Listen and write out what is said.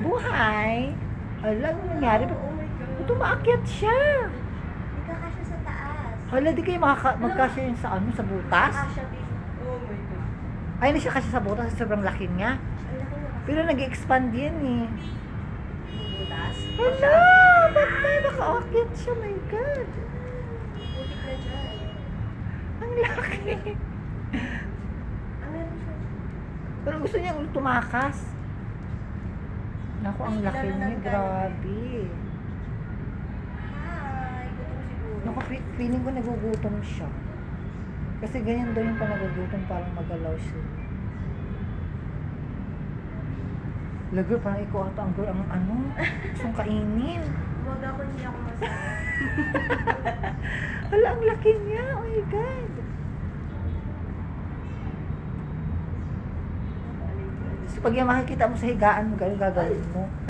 Buhay. Hala, ano nangyari? Oh my God. Ba't umaakyat siya? Hindi ka kasya sa taas. Hala, di kayo magkasya yun sa ano, sa butas? Kasya din. Oh my God. Ay, hindi siya kasya sa butas kasi sobrang laki niya. Ang laki na kasi. Pero nag-expand yan eh. Butas. Hala, ba't may makaakyat siya? My God. Putik na dyan. Ang laki. Ah, meron siya. Pero gusto niya ulit tumakas. Naku, ang laki Lalo niya. ng Grabe. Hi. Gutom siguro. Naku, feeling ko nagugutom siya. Kasi ganyan daw yung panagugutom, parang magalaw siya. Lago, parang ikaw ata ang girl, ang ano, gustong kainin. Huwag ako, hindi ako masaya. Hala, ang laki niya. Oh my God. So, pag yung makikita mo sa higaan mo, gano'n gagawin mo?